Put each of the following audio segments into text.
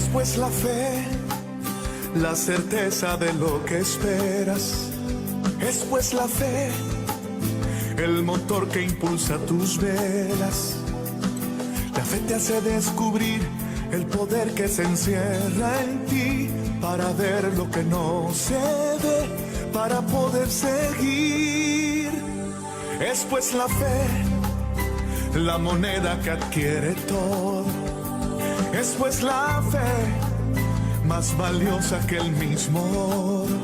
Es pues la fe, la certeza de lo que esperas. Es pues la fe, el motor que impulsa tus velas. La fe te hace descubrir el poder que se encierra en ti, para ver lo que no se ve, para poder seguir. Es pues la fe, la moneda que adquiere todo. Es pues la fe, más valiosa que el mismo oro.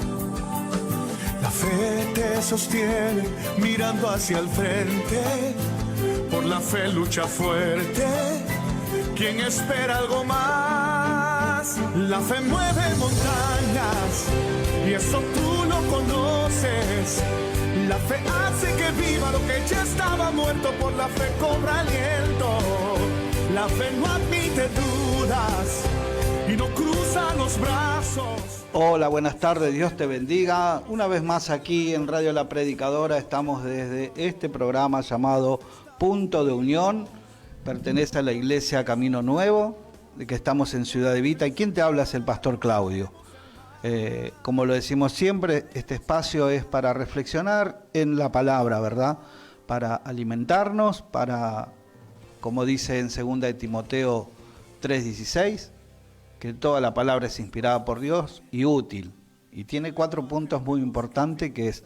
La fe te sostiene mirando hacia el frente. Por la fe lucha fuerte quien espera algo más. La fe mueve montañas y eso tú lo conoces. La fe hace que viva lo que ya estaba muerto. Por la fe cobra aliento. La fe no admite dudas y no cruza los brazos. Hola, buenas tardes, Dios te bendiga. Una vez más aquí en Radio La Predicadora estamos desde este programa llamado Punto de Unión. Pertenece a la Iglesia Camino Nuevo, de que estamos en Ciudad Evita. ¿Y quién te habla? Es el Pastor Claudio. Como lo decimos siempre, este espacio es para reflexionar en la palabra, ¿verdad? Para alimentarnos, para, como dice en 2 de Timoteo 3:16, que toda la palabra es inspirada por Dios y útil. Y tiene 4 puntos muy importantes, que es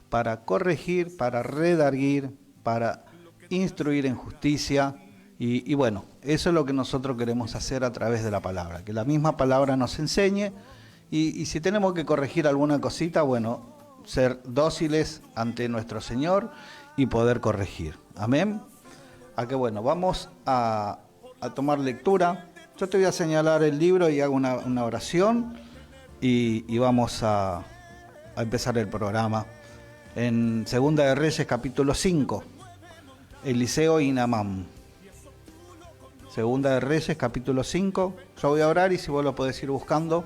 para corregir, para redarguir, para instruir en justicia. Y bueno, eso es lo que nosotros queremos hacer a través de la palabra, que la misma palabra nos enseñe. Y si tenemos que corregir alguna cosita, bueno, ser dóciles ante nuestro Señor y poder corregir. Amén. A que bueno, vamos a tomar lectura. Yo te voy a señalar el libro y hago una oración y vamos a empezar el programa. En 2 de Reyes, capítulo 5, Eliseo y Naamán. 2 de Reyes, capítulo 5. Yo voy a orar y si vos lo podés ir buscando,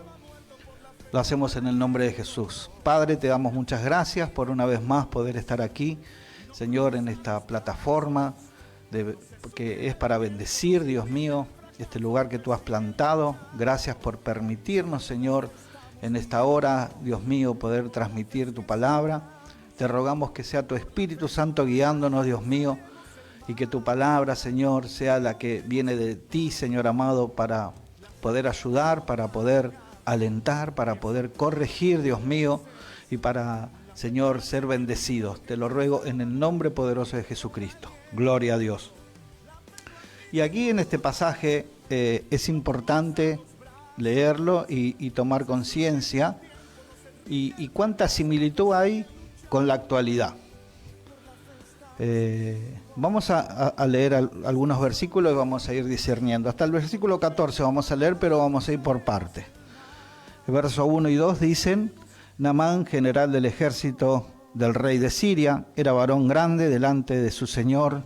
lo hacemos en el nombre de Jesús. Padre, te damos muchas gracias por una vez más poder estar aquí, Señor, en esta plataforma que es para bendecir, Dios mío, este lugar que tú has plantado. Gracias por permitirnos, Señor, en esta hora, Dios mío, poder transmitir tu palabra. Te rogamos que sea tu Espíritu Santo guiándonos, Dios mío, y que tu palabra, Señor, sea la que viene de ti, Señor amado, para poder ayudar, para poder alentar, para poder corregir, Dios mío, y para, Señor, ser bendecidos. Te lo ruego en el nombre poderoso de Jesucristo. Gloria a Dios. Y aquí en este pasaje es importante leerlo y tomar conciencia y cuánta similitud hay con la actualidad. Vamos a leer algunos versículos y vamos a ir discerniendo. Hasta el versículo 14 vamos a leer, pero vamos a ir por parte. El verso 1 y 2 dicen: Naamán, general del ejército del rey de Siria, era varón grande delante de su señor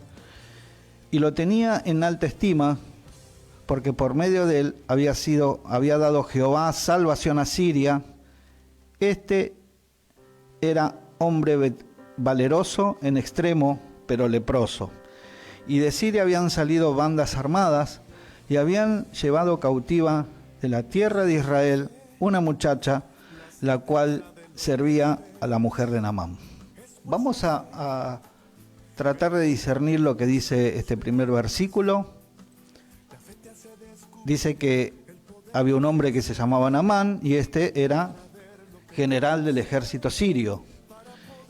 y lo tenía en alta estima, porque por medio de él había dado Jehová salvación a Siria. Este era hombre valeroso en extremo, pero leproso. Y de Siria habían salido bandas armadas y habían llevado cautiva de la tierra de Israel una muchacha, la cual servía a la mujer de Naamán. Vamos a tratar de discernir lo que dice este primer versículo. Dice que había un hombre que se llamaba Naamán y este era general del ejército sirio.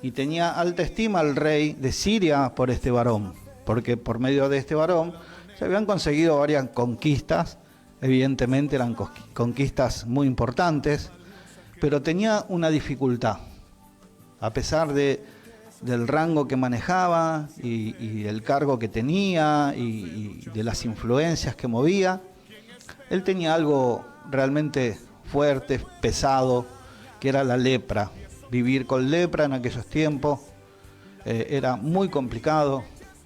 Y tenía alta estima al rey de Siria por este varón, porque por medio de este varón se habían conseguido varias conquistas. Evidentemente eran conquistas muy importantes, pero tenía una dificultad. A pesar del rango que manejaba y del cargo que tenía y de las influencias que movía, él tenía algo realmente fuerte, pesado, que era la lepra. Vivir con lepra en aquellos tiempos era muy complicado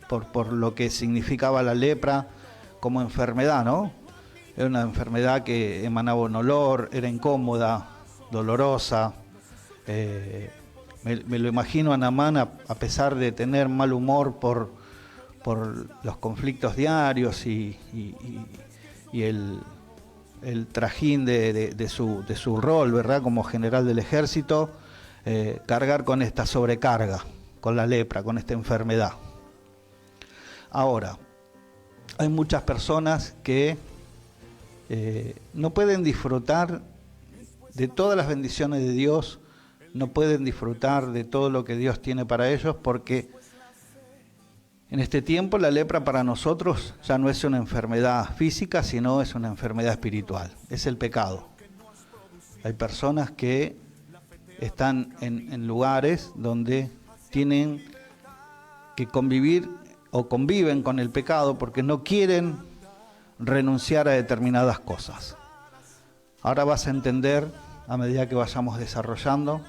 por lo que significaba la lepra como enfermedad, ¿no? Era una enfermedad que emanaba un olor, era incómoda, dolorosa. Me lo imagino a Naamán, a pesar de tener mal humor por los conflictos diarios y el trajín de su rol, ¿verdad? Como general del ejército, cargar con esta sobrecarga, con la lepra, con esta enfermedad. Ahora, hay muchas personas que no pueden disfrutar de todas las bendiciones de Dios, no pueden disfrutar de todo lo que Dios tiene para ellos, porque en este tiempo la lepra para nosotros ya no es una enfermedad física, sino es una enfermedad espiritual, es el pecado. Hay personas que están en lugares donde tienen que convivir o conviven con el pecado porque no quieren renunciar a determinadas cosas. Ahora vas a entender, a medida que vayamos desarrollando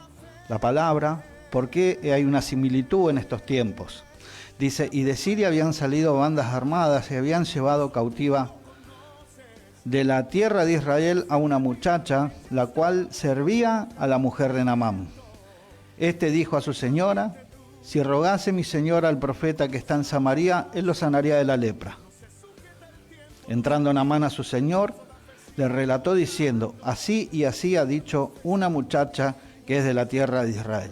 la palabra, por qué hay una similitud en estos tiempos. Dice, y de Siria habían salido bandas armadas y habían llevado cautiva de la tierra de Israel a una muchacha, la cual servía a la mujer de Naamán. Este dijo a su señora, si rogase mi señora al profeta que está en Samaria, él lo sanaría de la lepra. Entrando Naamán a su señor, le relató diciendo, así y así ha dicho una muchacha que es de la tierra de Israel.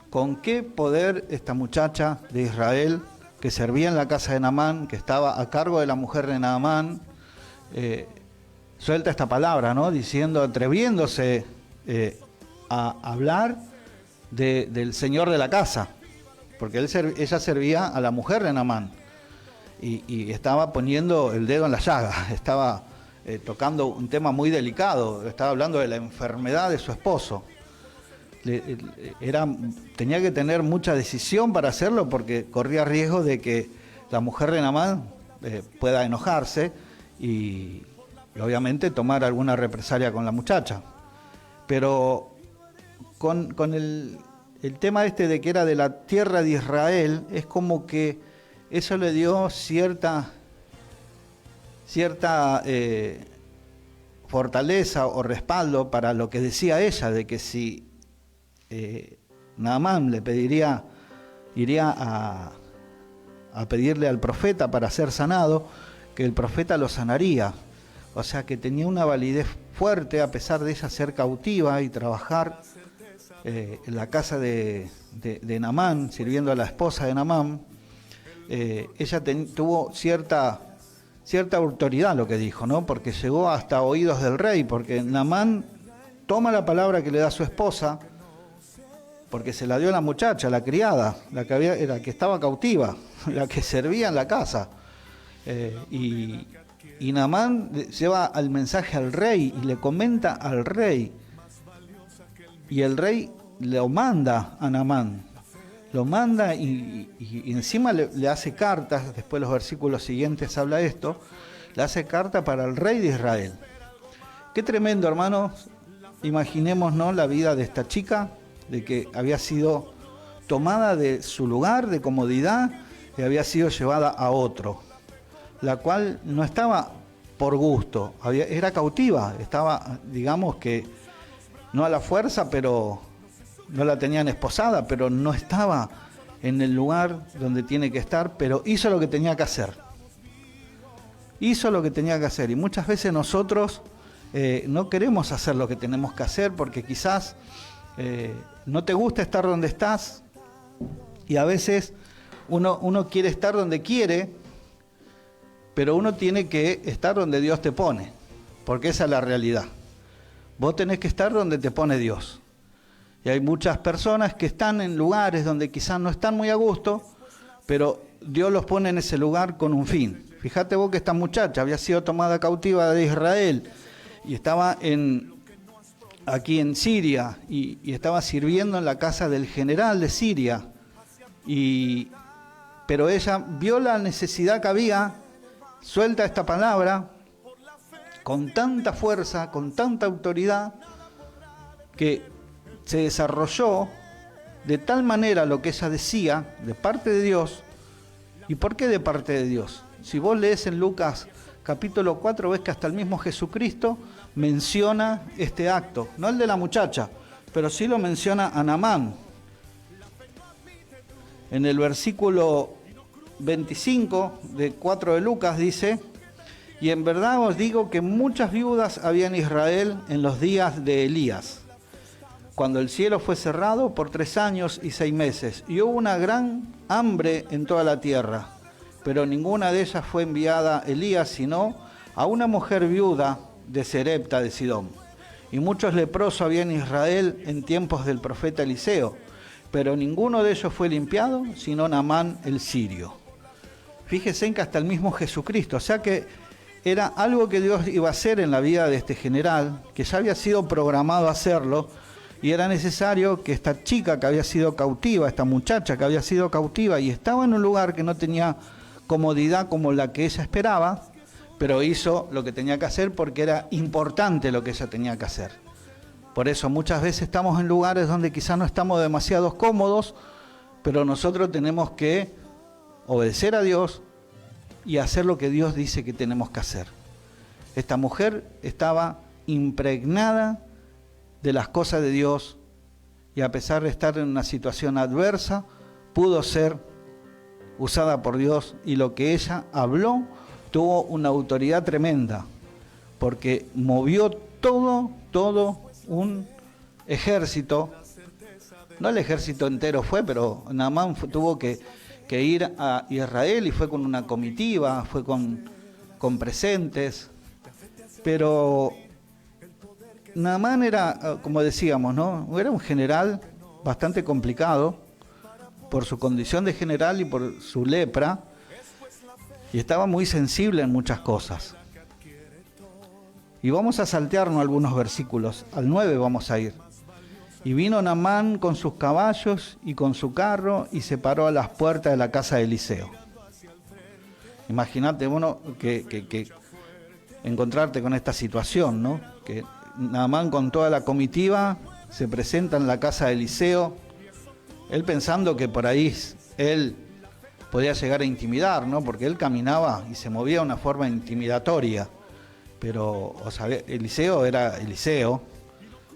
¿Con qué poder esta muchacha de Israel, que servía en la casa de Naamán, que estaba a cargo de la mujer de Naamán, suelta esta palabra, ¿no? Diciendo, atreviéndose a hablar del señor de la casa, porque ella servía a la mujer de Naamán y estaba poniendo el dedo en la llaga, estaba tocando un tema muy delicado, estaba hablando de la enfermedad de su esposo. Tenía que tener mucha decisión para hacerlo porque corría riesgo de que la mujer de Naamán pueda enojarse y obviamente tomar alguna represalia con la muchacha. Pero con el tema este de que era de la tierra de Israel, es como que eso le dio cierta fortaleza o respaldo para lo que decía ella, de que si Naamán iría a pedirle al profeta para ser sanado, que el profeta lo sanaría. O sea que tenía una validez fuerte a pesar de ella ser cautiva y trabajar en la casa de Naamán, sirviendo a la esposa de Naamán. Ella tuvo cierta autoridad, lo que dijo, ¿no? Porque llegó hasta oídos del rey, porque Naamán toma la palabra que le da su esposa, porque se la dio a la muchacha, la criada, la que estaba cautiva, la que servía en la casa. Y Naamán lleva el mensaje al rey y le comenta al rey. Y el rey lo manda a Naamán. Lo manda y encima le hace cartas, después los versículos siguientes habla esto, le hace carta para el rey de Israel. Qué tremendo, hermanos. Imaginémonos la vida de esta chica, de que había sido tomada de su lugar de comodidad y había sido llevada a otro, la cual no estaba por gusto, era cautiva, estaba, digamos que, no a la fuerza, pero no la tenían esposada, pero no estaba en el lugar donde tiene que estar, pero hizo lo que tenía que hacer. Hizo lo que tenía que hacer, y muchas veces nosotros no queremos hacer lo que tenemos que hacer porque quizás no te gusta estar donde estás, y a veces uno quiere estar donde quiere, pero uno tiene que estar donde Dios te pone, porque esa es la realidad. Vos tenés que estar donde te pone Dios. Y hay muchas personas que están en lugares donde quizás no están muy a gusto, pero Dios los pone en ese lugar con un fin. Fíjate vos que esta muchacha había sido tomada cautiva de Israel y estaba aquí en Siria y estaba sirviendo en la casa del general de Siria. Pero ella vio la necesidad que había, suelta esta palabra con tanta fuerza, con tanta autoridad, que se desarrolló de tal manera lo que ella decía de parte de Dios. ¿Y por qué de parte de Dios? Si vos lees en Lucas capítulo 4, ves que hasta el mismo Jesucristo menciona este acto, no el de la muchacha, pero sí lo menciona a Naamán. En el versículo 25 de 4 de Lucas dice: Y en verdad os digo que muchas viudas había en Israel en los días de Elías, cuando el cielo fue cerrado por 3 años y 6 meses, y hubo una gran hambre en toda la tierra, pero ninguna de ellas fue enviada a Elías, sino a una mujer viuda de Serepta de Sidón. Y muchos leprosos había en Israel en tiempos del profeta Eliseo, pero ninguno de ellos fue limpiado, sino Naamán el sirio. Fíjense en que hasta el mismo Jesucristo, o sea que era algo que Dios iba a hacer en la vida de este general, que ya había sido programado a hacerlo, y era necesario que esta chica que había sido cautiva, esta muchacha que había sido cautiva y estaba en un lugar que no tenía comodidad como la que ella esperaba, pero hizo lo que tenía que hacer porque era importante lo que ella tenía que hacer. Por eso muchas veces estamos en lugares donde quizás no estamos demasiado cómodos, pero nosotros tenemos que obedecer a Dios y hacer lo que Dios dice que tenemos que hacer. Esta mujer estaba impregnada de las cosas de Dios y a pesar de estar en una situación adversa, pudo ser usada por Dios y lo que ella habló tuvo una autoridad tremenda porque movió todo un ejército, no el ejército entero fue, pero Naamán tuvo que ir a Israel y fue con una comitiva, fue con presentes, pero Naamán era, como decíamos, ¿no? Era un general bastante complicado por su condición de general y por su lepra, y estaba muy sensible en muchas cosas. Y vamos a saltearnos algunos versículos, al 9 vamos a ir. Y vino Naamán con sus caballos y con su carro y se paró a las puertas de la casa de Eliseo. Imagínate, bueno, que encontrarte con esta situación, ¿no? Que Naamán con toda la comitiva se presenta en la casa de Eliseo, él pensando que por ahí él podía llegar a intimidar, ¿no? Porque él caminaba y se movía de una forma intimidatoria, pero o sea, Eliseo era Eliseo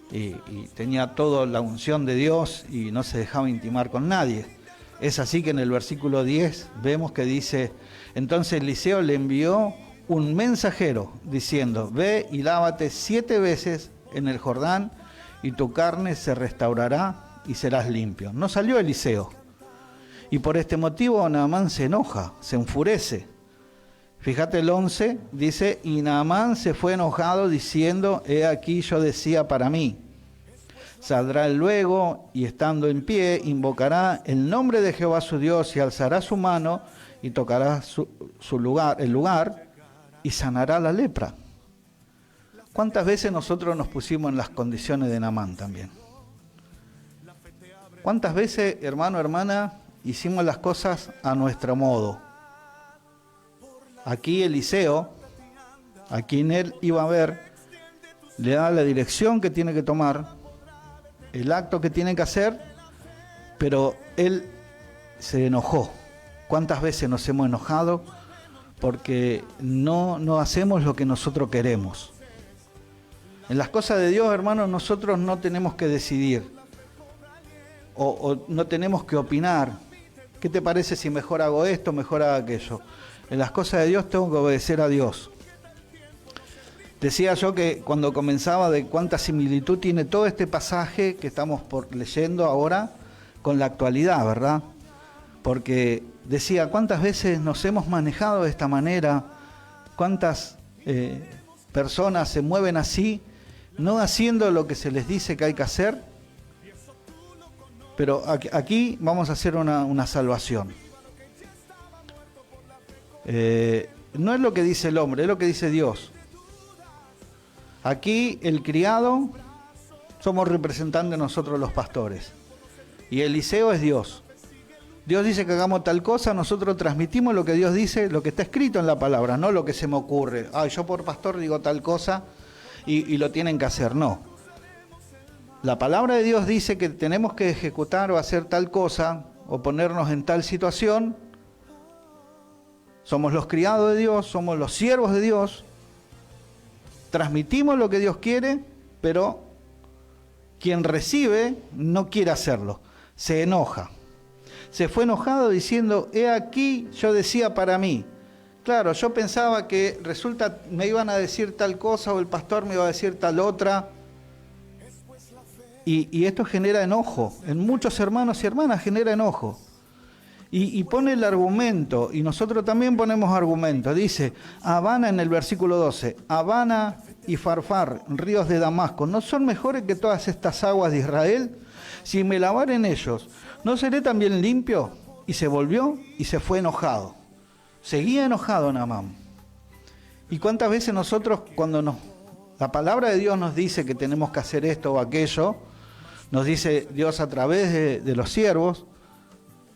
y tenía toda la unción de Dios y no se dejaba intimar con nadie. Es así que en el versículo 10 vemos que dice, entonces Eliseo le envió un mensajero diciendo, ve y lávate 7 veces en el Jordán y tu carne se restaurará y serás limpio. No salió Eliseo. Y por este motivo Naamán se enoja, se enfurece. Fíjate el 11, dice, y Naamán se fue enojado diciendo, he aquí yo decía para mí. Saldrá él luego y estando en pie invocará el nombre de Jehová su Dios y alzará su mano y tocará el lugar y sanará la lepra. ¿Cuántas veces nosotros nos pusimos en las condiciones de Naamán también? ¿Cuántas veces, hermano, hermana, hicimos las cosas a nuestro modo? Aquí Eliseo, a quien él iba a ver, le da la dirección que tiene que tomar, el acto que tiene que hacer, pero él se enojó. ¿Cuántas veces nos hemos enojado? Porque no hacemos lo que nosotros queremos. En las cosas de Dios, hermanos, nosotros no tenemos que decidir o no tenemos que opinar. ¿Qué te parece si mejor hago esto, mejor hago aquello? En las cosas de Dios tengo que obedecer a Dios. Decía yo que cuando comenzaba de cuánta similitud tiene todo este pasaje que estamos leyendo ahora con la actualidad, ¿verdad? Porque decía, ¿cuántas veces nos hemos manejado de esta manera? ¿Cuántas personas se mueven así, no haciendo lo que se les dice que hay que hacer? Pero aquí vamos a hacer una salvación. No es lo que dice el hombre, es lo que dice Dios. Aquí el criado somos representantes nosotros los pastores. Y Eliseo es Dios. Dios dice que hagamos tal cosa, nosotros transmitimos lo que Dios dice, lo que está escrito en la palabra, no lo que se me ocurre. Yo por pastor digo tal cosa y lo tienen que hacer, no. La palabra de Dios dice que tenemos que ejecutar o hacer tal cosa o ponernos en tal situación. Somos los criados de Dios, somos los siervos de Dios. Transmitimos lo que Dios quiere, pero quien recibe no quiere hacerlo, se enoja. Se fue enojado diciendo, he aquí yo decía para mí. claro, yo pensaba que resulta, me iban a decir tal cosa o el pastor me iba a decir tal otra. Y esto genera enojo. En muchos hermanos y hermanas genera enojo. Y pone el argumento, y nosotros también ponemos argumento. Dice, Abana en el versículo 12, Abana y Farfar, ríos de Damasco, ¿no son mejores que todas estas aguas de Israel? Si me lavare en ellos, ¿no seré también limpio? Y se volvió y se fue enojado. Seguía enojado Naamán. ¿Y cuántas veces nosotros, cuando la palabra de Dios nos dice que tenemos que hacer esto o aquello, nos dice Dios a través de los siervos,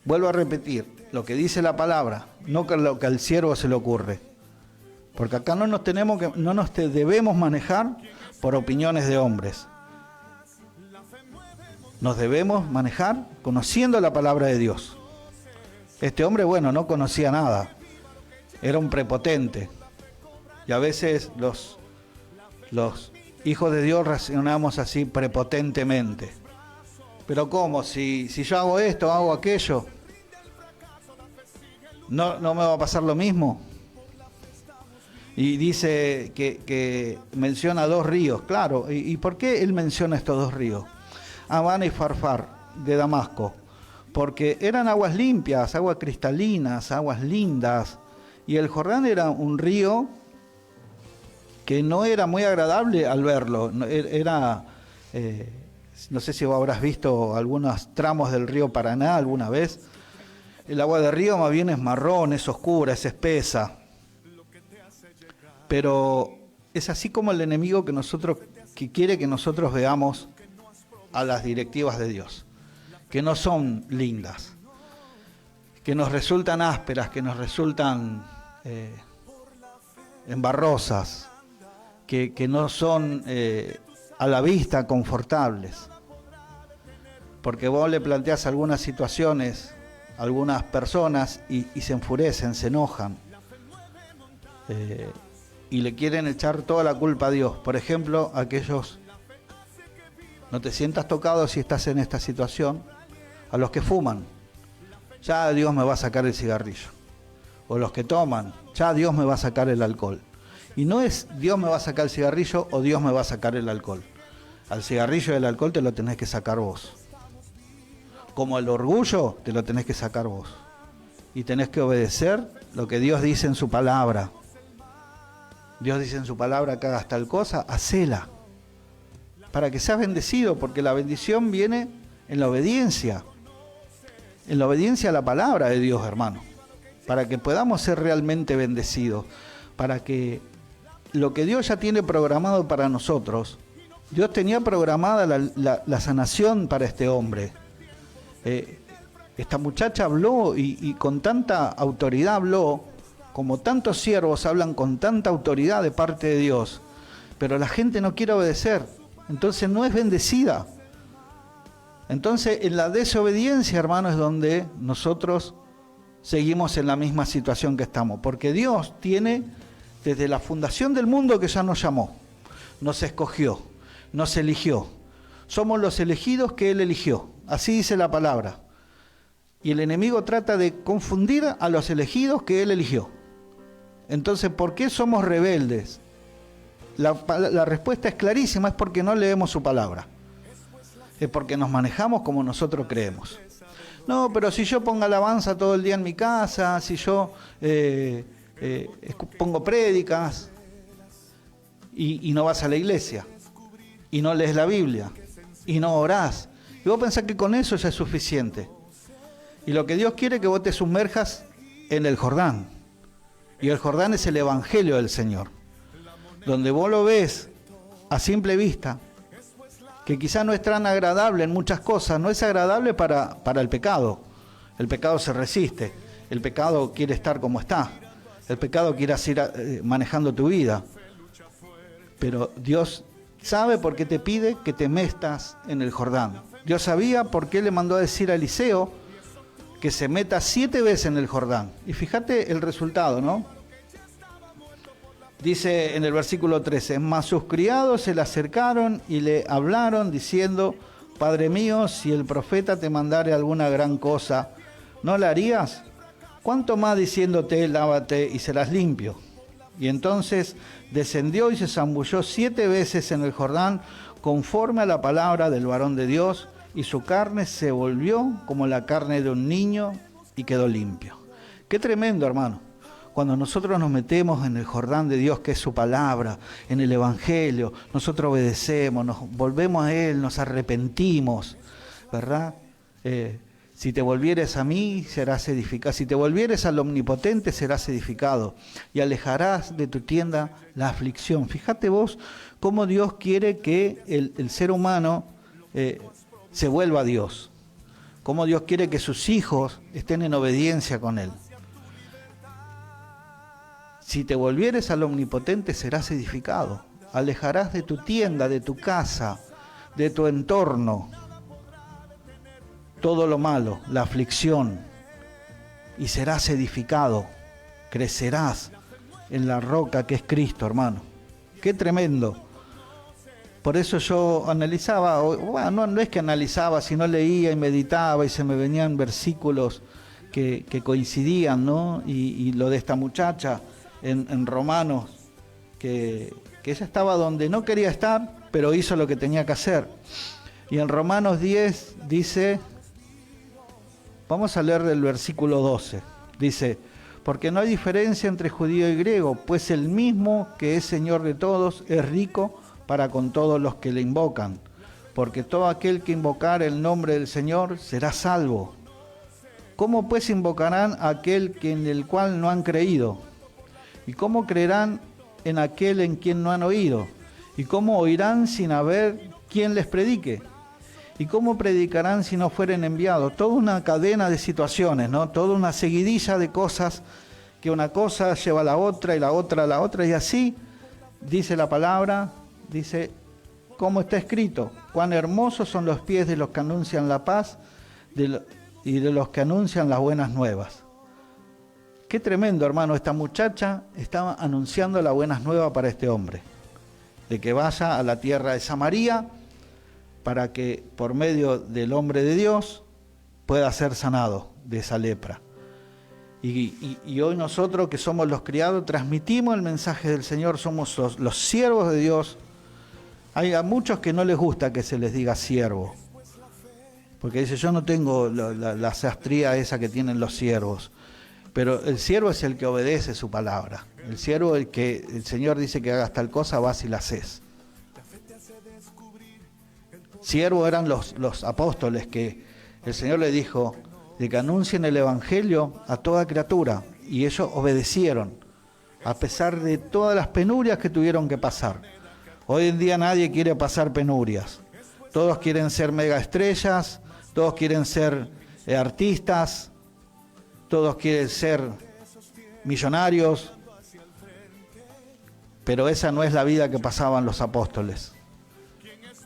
vuelvo a repetir, lo que dice la palabra, no lo que al siervo se le ocurre. Porque acá no nos debemos manejar por opiniones de hombres. Nos debemos manejar conociendo la palabra de Dios. Este hombre, bueno, no conocía nada. Era un prepotente. Y a veces los hijos de Dios reaccionamos así prepotentemente. Pero ¿cómo? Si yo hago esto, hago aquello, ¿no me va a pasar lo mismo? Y dice que menciona 2 ríos, claro. ¿Y por qué él menciona estos 2 ríos? Abana y Farfar, de Damasco. Porque eran aguas limpias, aguas cristalinas, aguas lindas. Y el Jordán era un río que no era muy agradable al verlo. Era... no sé si vos habrás visto algunos tramos del río Paraná alguna vez. El agua del río más bien es marrón, es oscura, es espesa. Pero es así como el enemigo que quiere que nosotros veamos a las directivas de Dios, que no son lindas, que nos resultan ásperas, que nos resultan embarrosas, que no son a la vista confortables. Porque vos le planteás algunas situaciones a algunas personas y se enfurecen, se enojan y le quieren echar toda la culpa a Dios. Por ejemplo, aquellos, no te sientas tocado si estás en esta situación, a los que fuman, ya Dios me va a sacar el cigarrillo. O los que toman, ya Dios me va a sacar el alcohol. Y no es Dios me va a sacar el cigarrillo o Dios me va a sacar el alcohol. Al cigarrillo y el alcohol te lo tenés que sacar vos. Como el orgullo te lo tenés que sacar vos. Y tenés que obedecer lo que Dios dice en su palabra. Dios dice en su palabra que hagas tal cosa, hacela. Para que seas bendecido, porque la bendición viene en la obediencia. En la obediencia a la palabra de Dios, hermano. Para que podamos ser realmente bendecidos. Para que lo que Dios ya tiene programado para nosotros, Dios tenía programada la sanación para este hombre. Esta muchacha habló y con tanta autoridad habló, como tantos siervos hablan con tanta autoridad de parte de Dios, pero la gente no quiere obedecer, entonces no es bendecida. Entonces en la desobediencia, hermano, es donde nosotros seguimos en la misma situación que estamos, porque Dios tiene desde la fundación del mundo que ya nos llamó, nos escogió, nos eligió. Somos los elegidos que Él eligió. Así dice la palabra. Y el enemigo trata de confundir a los elegidos que Él eligió. Entonces, ¿por qué somos rebeldes? La respuesta es clarísima, es porque no leemos su palabra. Es porque nos manejamos como nosotros creemos. No, pero si yo pongo alabanza todo el día en mi casa, si yo pongo prédicas y no vas a la iglesia, y no lees la Biblia, y no orás, y vos pensás que con eso ya es suficiente. Y lo que Dios quiere es que vos te sumerjas en el Jordán. Y el Jordán es el Evangelio del Señor. Donde vos lo ves a simple vista, que quizá no es tan agradable en muchas cosas, no es agradable para el pecado. El pecado se resiste, el pecado quiere estar como está, el pecado quiere ir manejando tu vida. Pero Dios sabe por qué te pide que te metas en el Jordán. Dios sabía por qué le mandó a decir a Eliseo que se meta 7 veces en el Jordán. Y fíjate el resultado, ¿no? Dice en el versículo 13, mas sus criados se le acercaron y le hablaron diciendo, Padre mío, si el profeta te mandare alguna gran cosa, ¿no la harías? ¿Cuánto más diciéndote, lávate y serás limpio? Y entonces descendió y se zambulló 7 veces en el Jordán, conforme a la palabra del varón de Dios, y su carne se volvió como la carne de un niño y quedó limpio. Qué tremendo, hermano. Cuando nosotros nos metemos en el Jordán de Dios, que es su palabra, en el Evangelio, nosotros obedecemos, nos volvemos a Él, nos arrepentimos, ¿verdad? Si te volvieres a mí, serás edificado. Si te volvieres al Omnipotente, serás edificado. Y alejarás de tu tienda la aflicción. Fíjate vos cómo Dios quiere que el ser humano se vuelva a Dios. Cómo Dios quiere que sus hijos estén en obediencia con Él. Si te volvieres al Omnipotente, serás edificado. Alejarás de tu tienda, de tu casa, de tu entorno, todo lo malo, la aflicción, y serás edificado, crecerás en la roca que es Cristo, hermano. Qué tremendo. Por eso yo analizaba, bueno, no es que analizaba, sino leía y meditaba y se me venían versículos que coincidían, ¿no? Y lo de esta muchacha en Romanos, que ella estaba donde no quería estar, pero hizo lo que tenía que hacer. Y en Romanos 10 dice, vamos a leer del versículo 12, dice, porque no hay diferencia entre judío y griego, pues el mismo que es Señor de todos es rico para con todos los que le invocan, porque todo aquel que invocar el nombre del Señor será salvo. ¿Cómo pues invocarán a aquel en el cual no han creído? ¿Y cómo creerán en aquel en quien no han oído? ¿Y cómo oirán sin haber quien les predique? ¿Y cómo predicarán si no fueren enviados? Toda una cadena de situaciones, ¿no? Toda una seguidilla de cosas, que una cosa lleva a la otra y la otra a la otra, y así dice la palabra, dice, como está escrito, cuán hermosos son los pies de los que anuncian la paz y de los que anuncian las buenas nuevas. Qué tremendo, hermano, esta muchacha estaba anunciando las buenas nuevas para este hombre, de que vaya a la tierra de Samaria, para que por medio del hombre de Dios pueda ser sanado de esa lepra. Y hoy nosotros que somos los criados transmitimos el mensaje del Señor, somos los siervos de Dios. Hay a muchos que no les gusta que se les diga siervo, porque dice, yo no tengo la sastría esa que tienen los siervos, pero el siervo es el que obedece su palabra. El siervo es el que el Señor dice que hagas tal cosa, vas y la haces. Siervos eran los apóstoles que el Señor le dijo de que anuncien el Evangelio a toda criatura, y ellos obedecieron a pesar de todas las penurias que tuvieron que pasar. Hoy en día nadie quiere pasar penurias, todos quieren ser mega estrellas, todos quieren ser artistas, todos quieren ser millonarios, pero esa no es la vida que pasaban los apóstoles.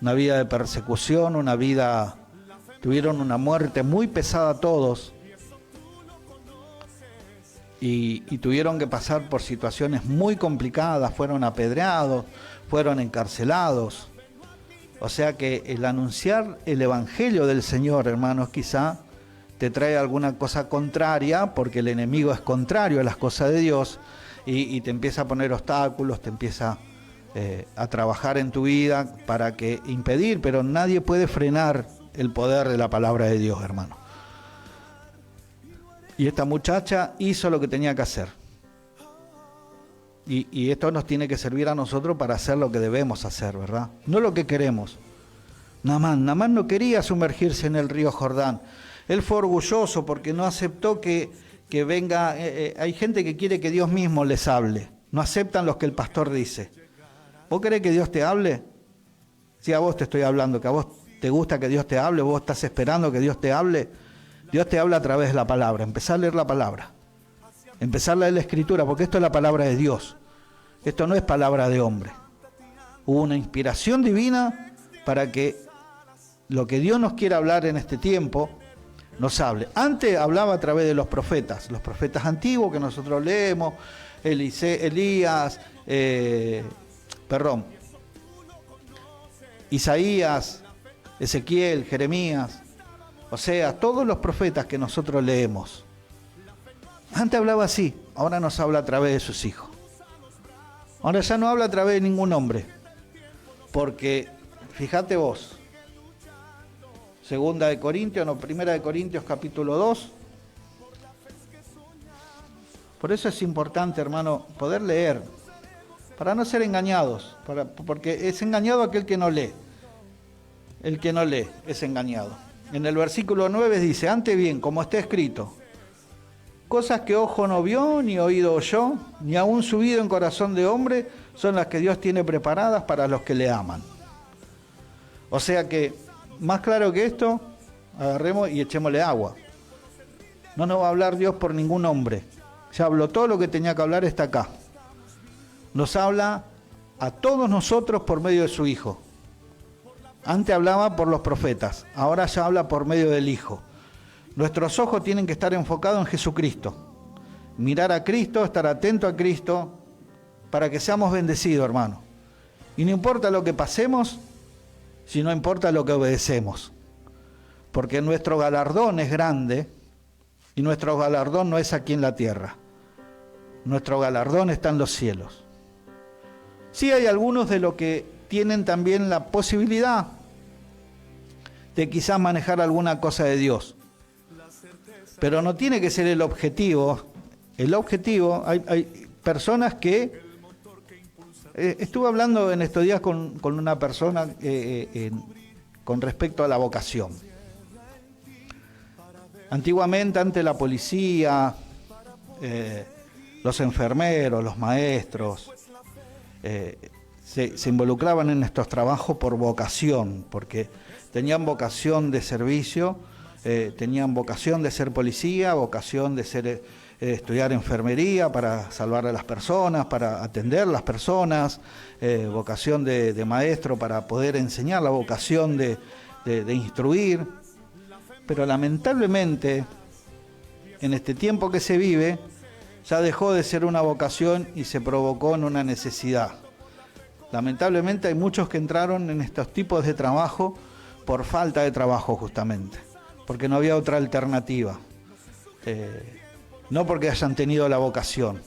Una vida de persecución, tuvieron una muerte muy pesada todos, y tuvieron que pasar por situaciones muy complicadas, fueron apedreados, fueron encarcelados. O sea que el anunciar el Evangelio del Señor, hermanos, quizá te trae alguna cosa contraria, porque el enemigo es contrario a las cosas de Dios, y te empieza a poner obstáculos, te empieza a trabajar en tu vida para que impedir, pero nadie puede frenar el poder de la palabra de Dios, hermano. Y esta muchacha hizo lo que tenía que hacer. Y esto nos tiene que servir a nosotros para hacer lo que debemos hacer, ¿verdad? No lo que queremos. Naamán no quería sumergirse en el río Jordán. Él fue orgulloso porque no aceptó que venga. Hay gente que quiere que Dios mismo les hable. No aceptan lo que el pastor dice. ¿Vos querés que Dios te hable? Si a vos te estoy hablando, que a vos te gusta que Dios te hable, vos estás esperando que Dios te hable. Dios te habla a través de la palabra. Empezá a leer la palabra. Empezar a leer la Escritura, porque esto es la palabra de Dios. Esto no es palabra de hombre. Hubo una inspiración divina para que lo que Dios nos quiere hablar en este tiempo nos hable. Antes hablaba a través de los profetas antiguos que nosotros leemos, Isaías, Ezequiel, Jeremías, Oseas, todos los profetas que nosotros leemos. Antes hablaba así, ahora nos habla a través de sus hijos. Ahora ya no habla a través de ningún hombre. Porque, fíjate vos, Segunda de Corintios, no, Primera de Corintios capítulo 2. Por eso es importante, hermano, poder leer, para no ser engañados, porque es engañado aquel que no lee. El que no lee es engañado. En el versículo 9 dice, antes bien, como está escrito, cosas que ojo no vio, ni oído oyó, ni aún subido en corazón de hombre, son las que Dios tiene preparadas para los que le aman. O sea que, más claro que esto, agarremos y echémosle agua. No nos va a hablar Dios por ningún hombre. Ya habló todo lo que tenía que hablar, está acá. Nos habla a todos nosotros por medio de su Hijo. Antes hablaba por los profetas, ahora ya habla por medio del Hijo. Nuestros ojos tienen que estar enfocados en Jesucristo. Mirar a Cristo, estar atento a Cristo, para que seamos bendecidos, hermano. Y no importa lo que pasemos, sino importa lo que obedecemos. Porque nuestro galardón es grande, y nuestro galardón no es aquí en la tierra. Nuestro galardón está en los cielos. Sí hay algunos de los que tienen también la posibilidad de quizás manejar alguna cosa de Dios. Pero no tiene que ser el objetivo. El objetivo, hay personas que... estuve hablando en estos días con una persona con respecto a la vocación. Antiguamente, ante la policía, los enfermeros, los maestros, se involucraban en estos trabajos por vocación, porque tenían vocación de servicio, tenían vocación de ser policía, vocación de ser estudiar enfermería para salvar a las personas, para atender a las personas, vocación de maestro para poder enseñar, la vocación de instruir. Pero lamentablemente, en este tiempo que se vive, ya dejó de ser una vocación y se provocó en una necesidad. Lamentablemente hay muchos que entraron en estos tipos de trabajo por falta de trabajo justamente, porque no había otra alternativa, no porque hayan tenido la vocación.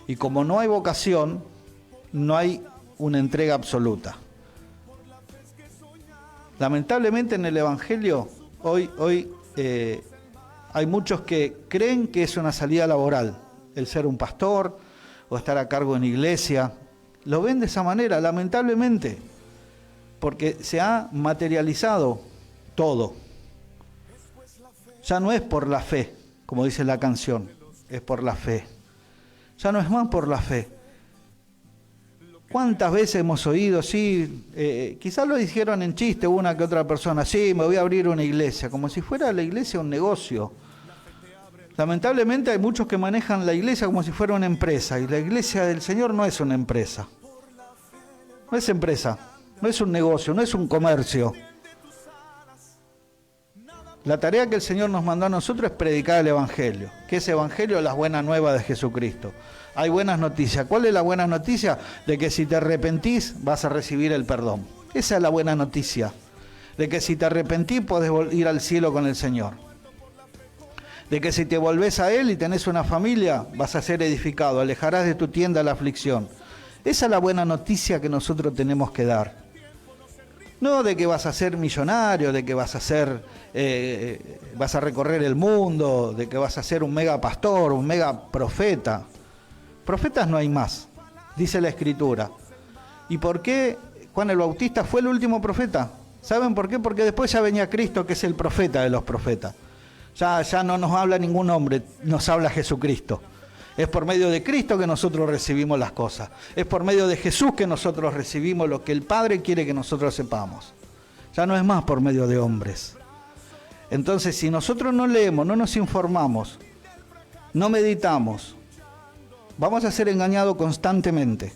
Y como no hay vocación, no hay una entrega absoluta. Lamentablemente en el Evangelio hoy hay muchos que creen que es una salida laboral, el ser un pastor o estar a cargo en la iglesia. Lo ven de esa manera, lamentablemente, porque se ha materializado todo. Ya no es por la fe, como dice la canción, es por la fe. Ya no es más por la fe. ¿Cuántas veces hemos oído, sí, quizás lo dijeron en chiste una que otra persona, sí, me voy a abrir una iglesia, como si fuera la iglesia un negocio? Lamentablemente hay muchos que manejan la iglesia como si fuera una empresa, y la iglesia del Señor no es una empresa. No es empresa, no es un negocio, no es un comercio. La tarea que el Señor nos mandó a nosotros es predicar el Evangelio. ¿Qué es Evangelio? Las buenas nuevas de Jesucristo. Hay buenas noticias. ¿Cuál es la buena noticia? De que si te arrepentís vas a recibir el perdón. Esa es la buena noticia. De que si te arrepentís podés ir al cielo con el Señor. De que si te volvés a Él y tenés una familia, vas a ser edificado, alejarás de tu tienda la aflicción. Esa es la buena noticia que nosotros tenemos que dar. No de que vas a ser millonario, de que vas a ser, vas a recorrer el mundo, de que vas a ser un mega pastor, un mega profeta. Profetas no hay más, dice la Escritura. ¿Y por qué Juan el Bautista fue el último profeta? ¿Saben por qué? Porque después ya venía Cristo, que es el profeta de los profetas. Ya no nos habla ningún hombre, nos habla Jesucristo. Es por medio de Cristo que nosotros recibimos las cosas. Es por medio de Jesús que nosotros recibimos lo que el Padre quiere que nosotros sepamos. Ya no es más por medio de hombres. Entonces, si nosotros no leemos, no nos informamos, no meditamos, vamos a ser engañados constantemente.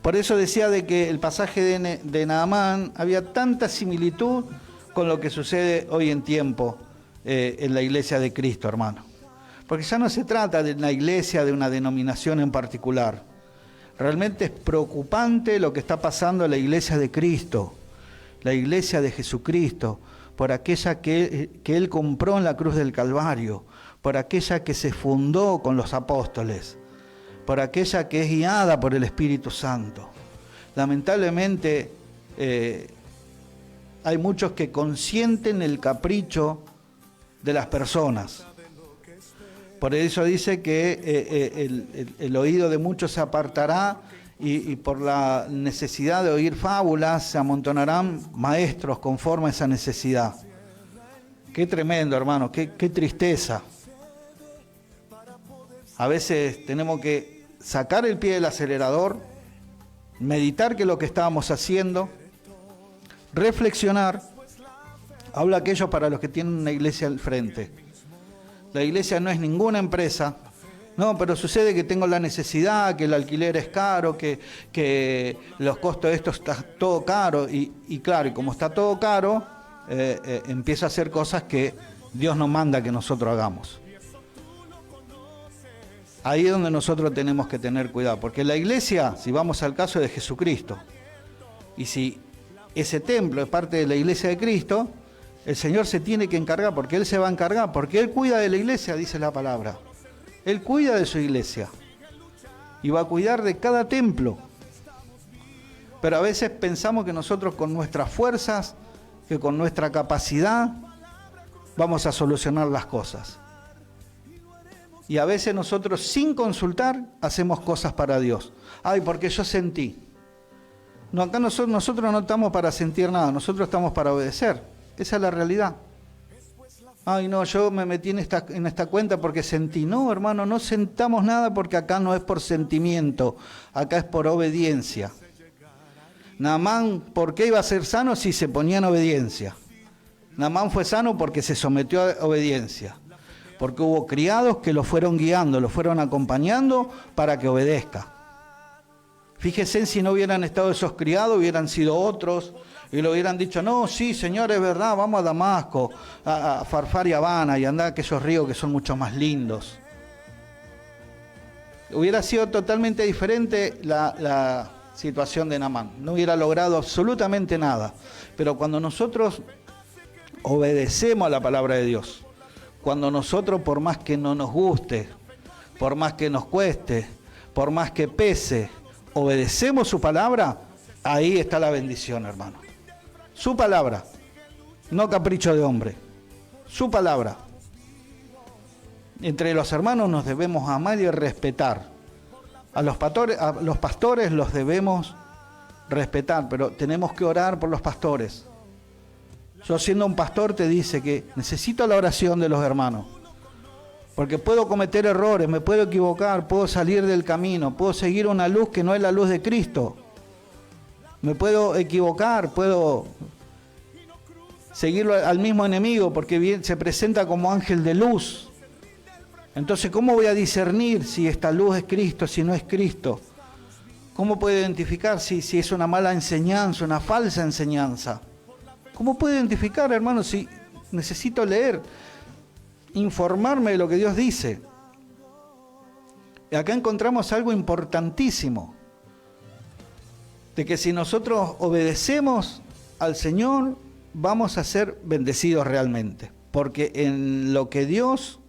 Por eso decía de que el pasaje de Naamán había tanta similitud con lo que sucede hoy en tiempo en la iglesia de Cristo, hermano. Porque ya no se trata de una iglesia, de una denominación en particular. Realmente es preocupante lo que está pasando en la iglesia de Cristo, la iglesia de Jesucristo, por aquella que Él compró en la cruz del Calvario, por aquella que se fundó con los apóstoles, por aquella que es guiada por el Espíritu Santo. Lamentablemente hay muchos que consienten el capricho de las personas. Por eso dice que el oído de muchos se apartará y por la necesidad de oír fábulas se amontonarán maestros conforme a esa necesidad. Qué tremendo, hermano, qué tristeza. A veces tenemos que sacar el pie del acelerador, meditar qué es lo que estábamos haciendo, reflexionar. Habla aquello para los que tienen una iglesia al frente. La iglesia no es ninguna empresa. No, pero sucede que tengo la necesidad, que el alquiler es caro, que los costos de esto está todo caro. Y claro, y como está todo caro, empieza a hacer cosas que Dios nos manda que nosotros hagamos. Ahí es donde nosotros tenemos que tener cuidado, porque la iglesia, si vamos al caso de Jesucristo, y si ese templo es parte de la iglesia de Cristo, el Señor se tiene que encargar, porque Él se va a encargar, porque Él cuida de la iglesia, dice la palabra. Él cuida de su iglesia y va a cuidar de cada templo. Pero a veces pensamos que nosotros con nuestras fuerzas, que con nuestra capacidad, vamos a solucionar las cosas. Y a veces nosotros sin consultar hacemos cosas para Dios. Ay, porque yo sentí. No, acá nosotros no estamos para sentir nada, nosotros estamos para obedecer. Esa es la realidad. Ay, no, yo me metí en esta cuenta porque sentí. No, hermano, no sentamos nada porque acá no es por sentimiento, acá es por obediencia. Naamán, ¿por qué iba a ser sano si se ponía en obediencia? Naamán fue sano porque se sometió a obediencia. Porque hubo criados que lo fueron guiando, lo fueron acompañando para que obedezca. Fíjese, si no hubieran estado esos criados, hubieran sido otros, y le hubieran dicho, no, sí, Señor, es verdad, vamos a Damasco, a Farfar y Habana, y andar a aquellos ríos que son mucho más lindos. Hubiera sido totalmente diferente la situación de Naamán. No hubiera logrado absolutamente nada. Pero cuando nosotros obedecemos a la palabra de Dios, cuando nosotros, por más que no nos guste, por más que nos cueste, por más que pese, obedecemos su palabra, ahí está la bendición, hermano. Su palabra, no capricho de hombre. Su palabra. Entre los hermanos nos debemos amar y respetar. A los pastores los debemos respetar, pero tenemos que orar por los pastores. Yo, siendo un pastor, te dice que necesito la oración de los hermanos, porque puedo cometer errores, me puedo equivocar, puedo salir del camino, puedo seguir una luz que no es la luz de Cristo. Me puedo equivocar, puedo seguir al mismo enemigo, porque bien se presenta como ángel de luz. Entonces, ¿cómo voy a discernir si esta luz es Cristo, si no es Cristo? ¿Cómo puedo identificar si es una mala enseñanza, una falsa enseñanza? ¿Cómo puedo identificar, hermano, si necesito leer, informarme de lo que Dios dice? Y acá encontramos algo importantísimo, de que si nosotros obedecemos al Señor, vamos a ser bendecidos realmente. Porque en lo que Dios,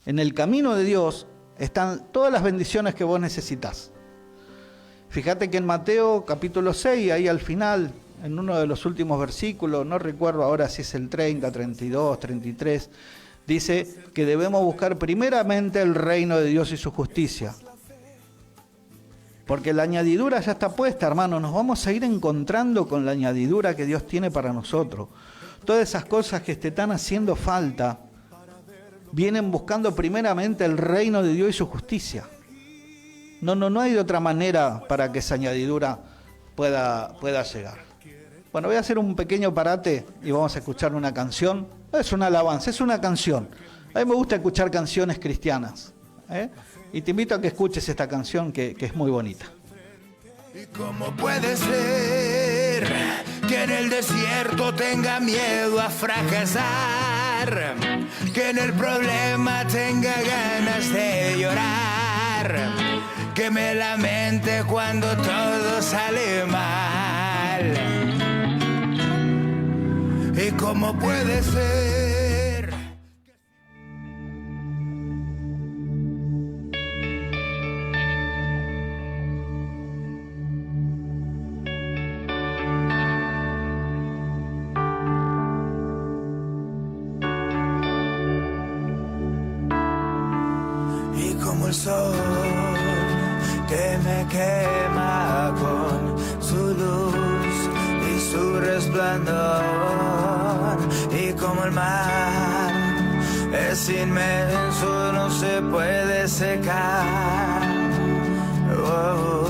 en el camino de Dios, están todas las bendiciones que vos necesitas. Fíjate que en Mateo capítulo 6, ahí al final, en uno de los últimos versículos, no recuerdo ahora si es el 30, 32, 33, dice que debemos buscar primeramente el reino de Dios y su justicia. Porque la añadidura ya está puesta, hermano. Nos vamos a ir encontrando con la añadidura que Dios tiene para nosotros. Todas esas cosas que te están haciendo falta, vienen buscando primeramente el reino de Dios y su justicia. No hay de otra manera para que esa añadidura pueda llegar. Bueno, voy a hacer un pequeño parate y vamos a escuchar una canción. No es una alabanza, es una canción. A mí me gusta escuchar canciones cristianas, y te invito a que escuches esta canción que es muy bonita. ¿Y cómo puede ser que en el desierto tenga miedo a fracasar? Que en el problema tenga ganas de llorar, que me lamente cuando todo sale mal. ¿Y cómo puede ser? Y como el sol que me quema con su luz y su resplandor, y como el mar es inmenso, no se puede secar. Oh.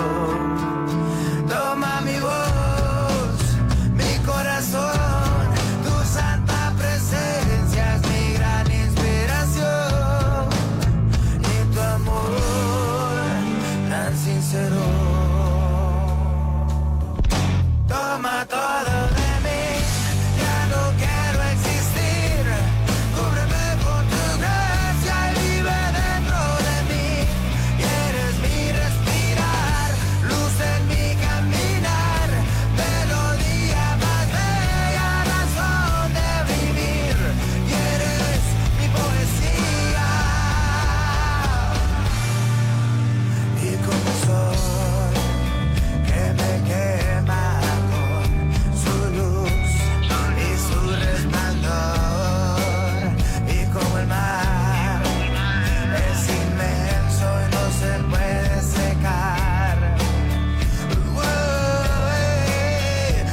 Toma mi voz, mi corazón, tu santa presencia es mi gran inspiración, y tu amor tan sincero. Toma todo de mí, ya no quiero existir. Cúbreme con tu gracia y vive dentro de mí. Y eres mi respirar, luz en mi caminar, melodía más bella, razón de vivir. Y eres mi poesía. Y como sol que me quema con su luz y su resplandor, y como el mar es inmenso y no se puede secar.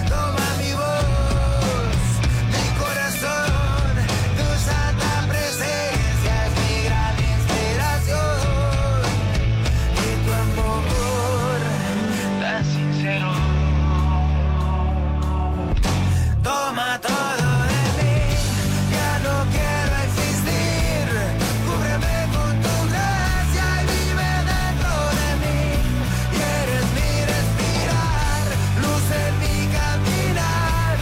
Toma mi voz, mi corazón, tu santa presencia es mi gran inspiración, y tu amor tan sincero. Toma todo de mí, ya no quiero existir. Cúbreme con tu gracia y vive dentro de mí. Y eres mi respirar, luz en mi caminar,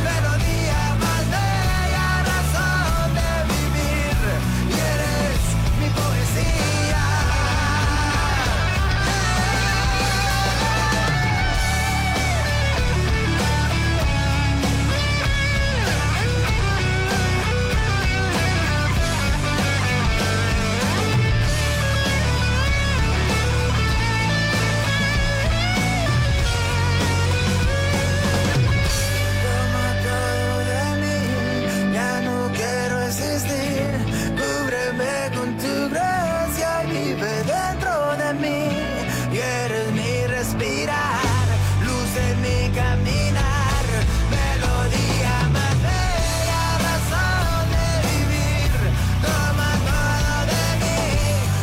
melodía más bella, razón de vivir. Y eres mi poesía. Toma todo de mí, ya no quiero existir. Cúbreme con tu gracia y vive dentro de mí. Y eres mi respirar, luz en mi caminar, melodía más bella, razón de vivir. Toma todo de mí,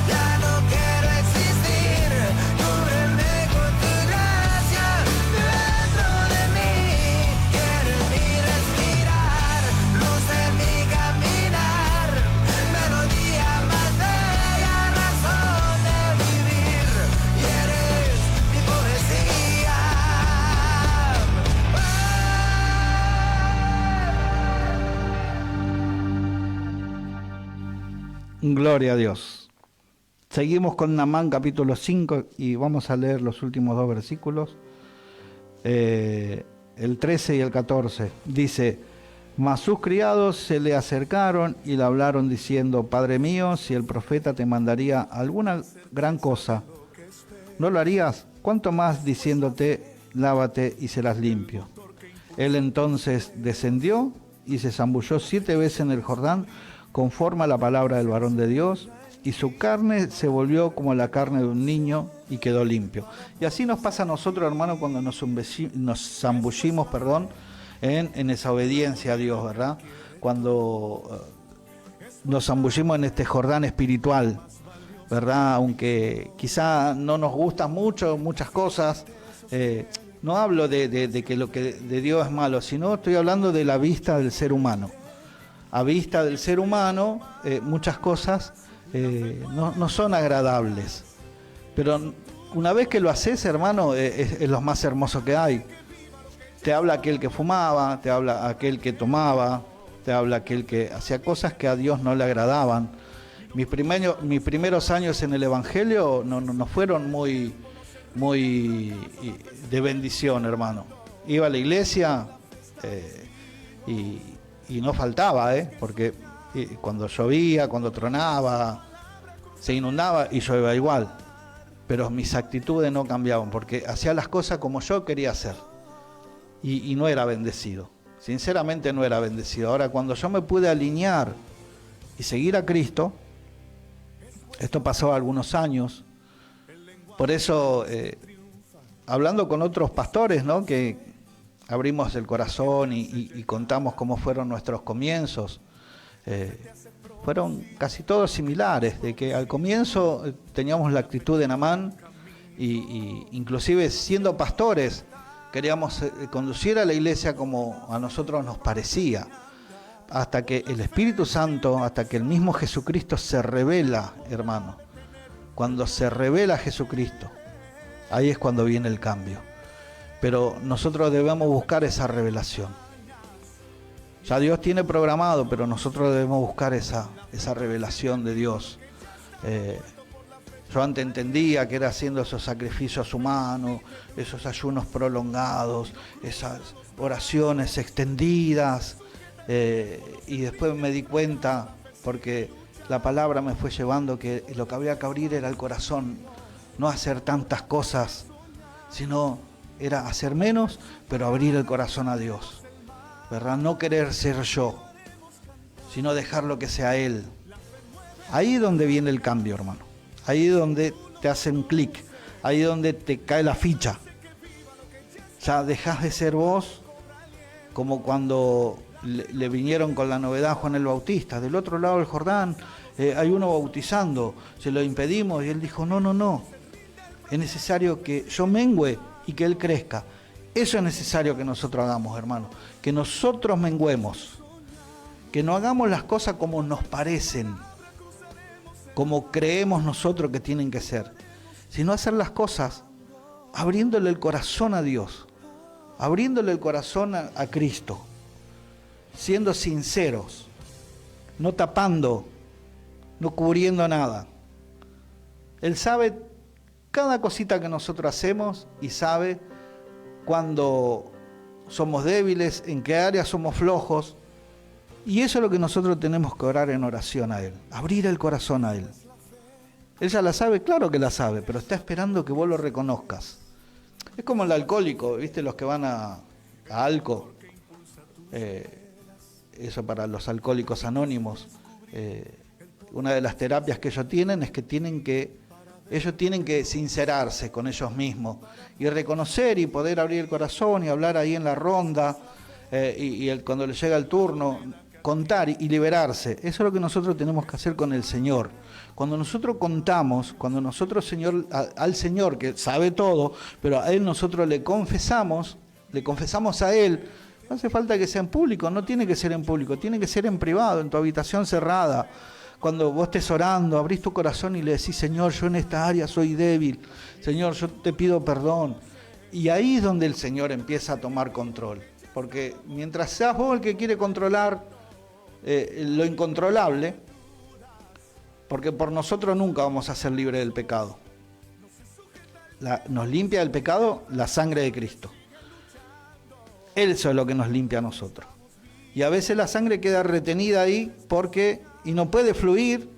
ya no quiero existir. Cúbreme con tu gracia dentro de mí. Y eres mi respirar, luz en mi caminar, melodía más bella, razón de vivir. Y eres mi poesía. Gloria a Dios. Seguimos con Naamán capítulo 5 y vamos a leer los últimos dos versículos, el 13 y el 14. Dice: mas sus criados se le acercaron y le hablaron diciendo: Padre mío, si el profeta te mandaría alguna gran cosa, ¿no lo harías? ¿Cuánto más diciéndote: lávate y serás limpio? Él entonces descendió y se zambulló 7 veces en el Jordán, conforme a la palabra del varón de Dios, y su carne se volvió como la carne de un niño y quedó limpio. Y así nos pasa a nosotros, hermano, cuando nos zambullimos, en esa obediencia a Dios, ¿verdad? Cuando nos zambullimos en este Jordán espiritual, ¿verdad? Aunque quizá no nos gustan muchas cosas, no hablo de que lo que de Dios es malo, sino estoy hablando de la vista del ser humano. A vista del ser humano, muchas cosas no son agradables, pero una vez que lo haces, hermano, es lo más hermoso que hay. Te habla aquel que fumaba, te habla aquel que tomaba, te habla aquel que hacía cosas que a Dios no le agradaban. Mis primeros años en el Evangelio no fueron muy de bendición, hermano. Iba a la iglesia y no faltaba, porque cuando llovía, cuando tronaba, se inundaba y yo iba igual. Pero mis actitudes no cambiaban, porque hacía las cosas como yo quería hacer. Y no era bendecido. Sinceramente no era bendecido. Ahora, cuando yo me pude alinear y seguir a Cristo, esto pasó algunos años. Por eso, hablando con otros pastores, ¿no?, que abrimos el corazón y contamos cómo fueron nuestros comienzos, fueron casi todos similares, de que al comienzo teníamos la actitud de Naamán y inclusive siendo pastores queríamos conducir a la iglesia como a nosotros nos parecía, hasta que el Espíritu Santo, hasta que el mismo Jesucristo se revela, hermano. Cuando se revela Jesucristo, ahí es cuando viene el cambio. Pero nosotros debemos buscar esa revelación. Ya Dios tiene programado, pero nosotros debemos buscar esa revelación de Dios. Yo antes entendía que era haciendo esos sacrificios humanos, esos ayunos prolongados, esas oraciones extendidas, y después me di cuenta, porque la palabra me fue llevando, que lo que había que abrir era el corazón, no hacer tantas cosas, sino era hacer menos, pero abrir el corazón a Dios, ¿verdad? No querer ser yo, sino dejarlo que sea Él. Ahí es donde viene el cambio, hermano. Ahí es donde te hace un clic, ahí es donde te cae la ficha. Ya dejás de ser vos, como cuando le vinieron con la novedad a Juan el Bautista. Del otro lado del Jordán hay uno bautizando, se lo impedimos y él dijo, no, es necesario que yo mengüe y que él crezca. Eso es necesario que nosotros hagamos, hermano, que nosotros menguemos, que no hagamos las cosas como nos parecen, como creemos nosotros que tienen que ser, sino hacer las cosas abriéndole el corazón a Dios, abriéndole el corazón a Cristo, siendo sinceros, no tapando, no cubriendo nada. Él sabe cada cosita que nosotros hacemos y sabe cuando somos débiles, en qué áreas somos flojos. Y eso es lo que nosotros tenemos que orar en oración a Él, abrir el corazón a Él. Él ya la sabe, claro que la sabe, pero está esperando que vos lo reconozcas. Es como el alcohólico, ¿viste? Los que van a alco, eso para los alcohólicos anónimos. Una de las terapias que ellos tienen es que ellos tienen que sincerarse con ellos mismos y reconocer y poder abrir el corazón y hablar ahí en la ronda, cuando les llega el turno, contar y liberarse. Eso es lo que nosotros tenemos que hacer con el Señor. Cuando nosotros contamos, cuando nosotros al Señor, que sabe todo, pero a Él nosotros le confesamos a Él, no hace falta que sea en público, no tiene que ser en público, tiene que ser en privado, en tu habitación cerrada. Cuando vos estés orando, abrís tu corazón y le decís, Señor, yo en esta área soy débil, Señor, yo te pido perdón. Y ahí es donde el Señor empieza a tomar control. Porque mientras seas vos el que quiere controlar lo incontrolable, porque por nosotros nunca vamos a ser libres del pecado. Nos limpia del pecado la sangre de Cristo. Eso es lo que nos limpia a nosotros. Y a veces la sangre queda retenida ahí y no puede fluir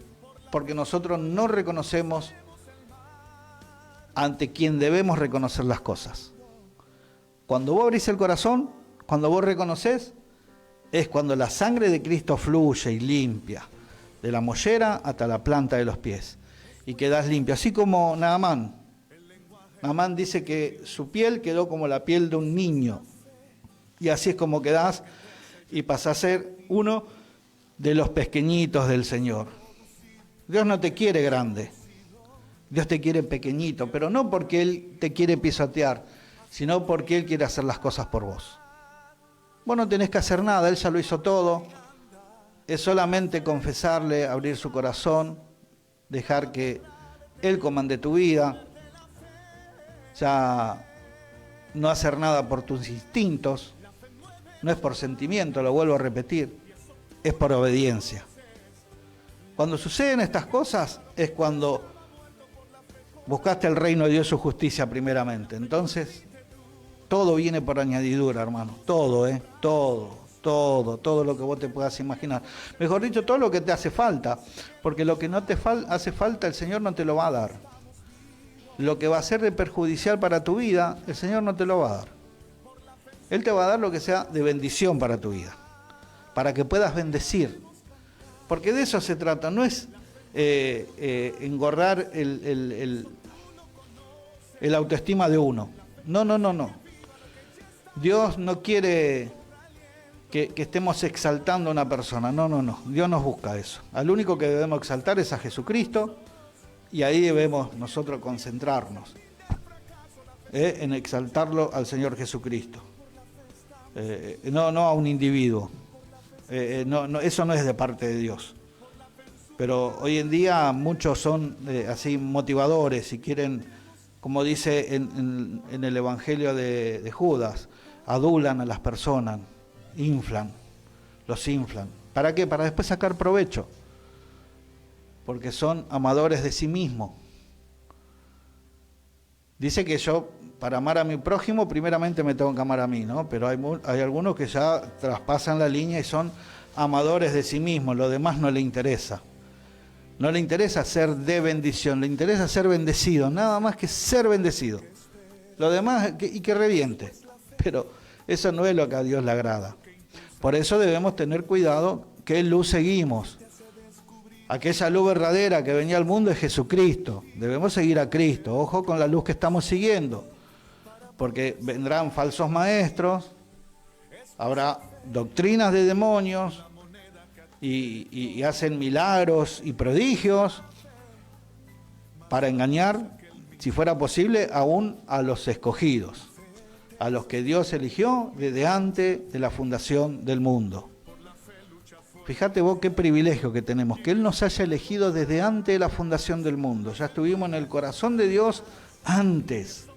porque nosotros no reconocemos ante quien debemos reconocer las cosas. Cuando vos abrís el corazón, cuando vos reconoces, es cuando la sangre de Cristo fluye y limpia, de la mollera hasta la planta de los pies, y quedás limpio. Así como Naamán. Naamán dice que su piel quedó como la piel de un niño, y así es como quedás y pasás a ser uno de los pequeñitos del Señor. Dios no te quiere grande, Dios te quiere pequeñito, pero no porque Él te quiere pisotear, sino porque Él quiere hacer las cosas por vos. Vos no tenés que hacer nada, Él ya lo hizo todo. Es solamente confesarle, abrir su corazón, dejar que Él comande tu vida. Ya no hacer nada por tus instintos, no es por sentimiento, lo vuelvo a repetir, es por obediencia. Cuando suceden estas cosas es cuando buscaste el reino de Dios y su justicia primeramente. Entonces, todo viene por añadidura, hermano. Todo, todo. todo lo que vos te puedas imaginar. Mejor dicho, todo lo que te hace falta, porque lo que no te hace falta el Señor no te lo va a dar. Lo que va a ser de perjudicial para tu vida, el Señor no te lo va a dar. Él te va a dar lo que sea de bendición para tu vida, para que puedas bendecir. Porque de eso se trata, no es engordar el autoestima de uno. No. Dios no quiere que estemos exaltando a una persona, no. Dios nos busca eso. Al único que debemos exaltar es a Jesucristo, y ahí debemos nosotros concentrarnos en exaltarlo al Señor Jesucristo. No a un individuo. Eso no es de parte de Dios. Pero hoy en día muchos son así motivadores y quieren, como dice en el Evangelio de Judas, adulan a las personas, los inflan. ¿Para qué? Para después sacar provecho. Porque son amadores de sí mismos. Dice que yo, para amar a mi prójimo, primeramente me tengo que amar a mí, ¿no? Pero hay algunos que ya traspasan la línea y son amadores de sí mismos, lo demás no le interesa. No le interesa ser de bendición, le interesa ser bendecido, nada más que ser bendecido. Lo demás, que reviente. Pero eso no es lo que a Dios le agrada. Por eso debemos tener cuidado qué luz seguimos. Aquella luz verdadera que venía al mundo es Jesucristo. Debemos seguir a Cristo. Ojo con la luz que estamos siguiendo. Porque vendrán falsos maestros, habrá doctrinas de demonios y hacen milagros y prodigios para engañar, si fuera posible, aún a los escogidos, a los que Dios eligió desde antes de la fundación del mundo. Fíjate vos qué privilegio que tenemos, que Él nos haya elegido desde antes de la fundación del mundo. Ya estuvimos en el corazón de Dios antes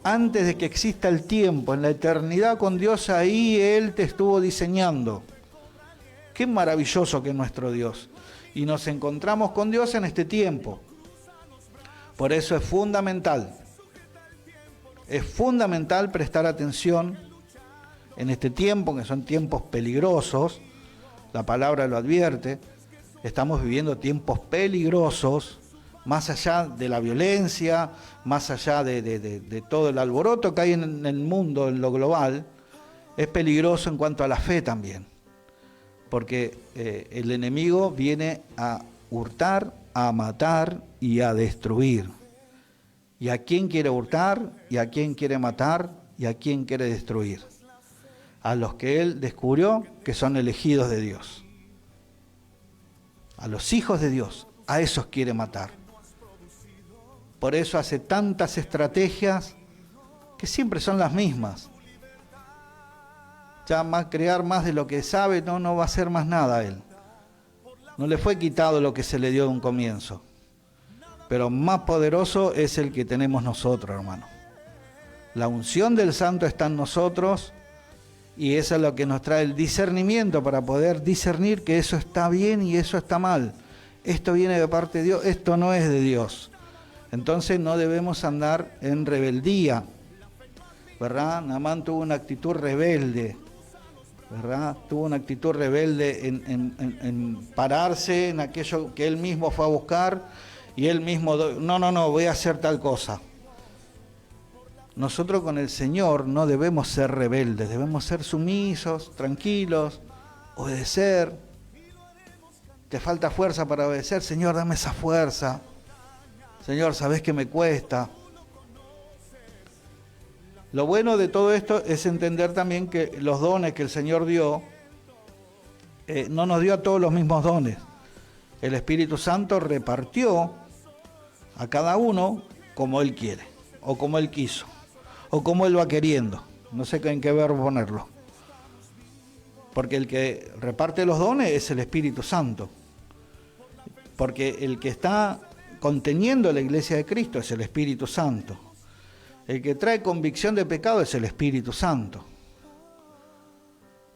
de que exista el tiempo, en la eternidad con Dios, ahí Él te estuvo diseñando. Qué maravilloso que es nuestro Dios. Y nos encontramos con Dios en este tiempo. Por eso es fundamental prestar atención en este tiempo, que son tiempos peligrosos. La palabra lo advierte, estamos viviendo tiempos peligrosos, más allá de la violencia, más allá de todo el alboroto que hay en el mundo, en lo global, es peligroso en cuanto a la fe también, porque el enemigo viene a hurtar, a matar y a destruir. ¿Y a quién quiere hurtar? ¿Y a quién quiere matar? ¿Y a quién quiere destruir? A los que Él descubrió que son elegidos de Dios. A los hijos de Dios, a esos quiere matar. Por eso hace tantas estrategias que siempre son las mismas. Ya crear más de lo que sabe, no va a hacer más nada a Él. No le fue quitado lo que se le dio de un comienzo. Pero más poderoso es el que tenemos nosotros, hermano. La unción del Santo está en nosotros. Y eso es lo que nos trae el discernimiento para poder discernir que eso está bien y eso está mal. Esto viene de parte de Dios, esto no es de Dios. Entonces no debemos andar en rebeldía, ¿verdad? Naamán tuvo una actitud rebelde, ¿verdad? Tuvo una actitud rebelde en pararse en aquello que él mismo fue a buscar y él mismo, no, voy a hacer tal cosa. Nosotros con el Señor no debemos ser rebeldes, debemos ser sumisos, tranquilos, obedecer. Te falta fuerza para obedecer, Señor, dame esa fuerza. Señor, sabés que me cuesta. Lo bueno de todo esto es entender también que los dones que el Señor dio, no nos dio a todos los mismos dones. El Espíritu Santo repartió a cada uno como Él quiere, o como Él quiso, o como Él va queriendo. No sé en qué verbo ponerlo. Porque el que reparte los dones es el Espíritu Santo. Porque el que está conteniendo la iglesia de Cristo es el Espíritu Santo. El que trae convicción de pecado es el Espíritu Santo.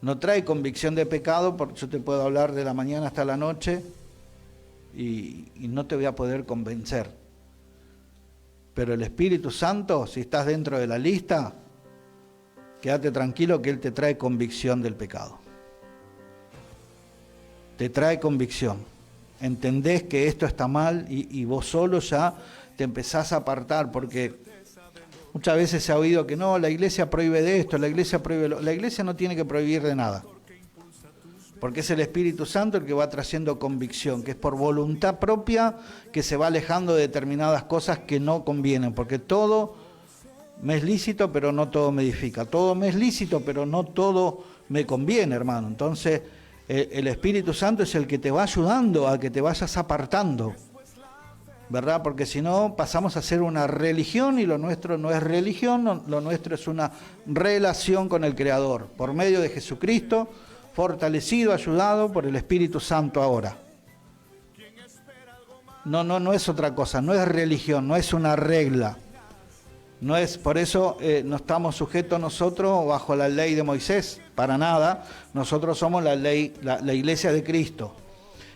No trae convicción de pecado, porque yo te puedo hablar de la mañana hasta la noche y no te voy a poder convencer. Pero el Espíritu Santo, si estás dentro de la lista, quédate tranquilo que Él te trae convicción del pecado. te trae convicción. Entendés que esto está mal y vos solo ya te empezás a apartar, porque muchas veces se ha oído que no, la iglesia prohíbe de esto, la iglesia prohíbe lo... La iglesia no tiene que prohibir de nada, porque es el Espíritu Santo el que va trayendo convicción, que es por voluntad propia que se va alejando de determinadas cosas que no convienen, porque todo me es lícito, pero no todo me edifica, todo me es lícito, pero no todo me conviene, hermano. Entonces, el Espíritu Santo es el que te va ayudando a que te vayas apartando, ¿verdad? Porque si no, pasamos a ser una religión, y lo nuestro no es religión, lo nuestro es una relación con el Creador, por medio de Jesucristo, fortalecido, ayudado por el Espíritu Santo ahora. No es otra cosa, no es religión, no es una regla. No es, por eso no estamos sujetos nosotros bajo la ley de Moisés, para nada. Nosotros somos la ley, la iglesia de Cristo,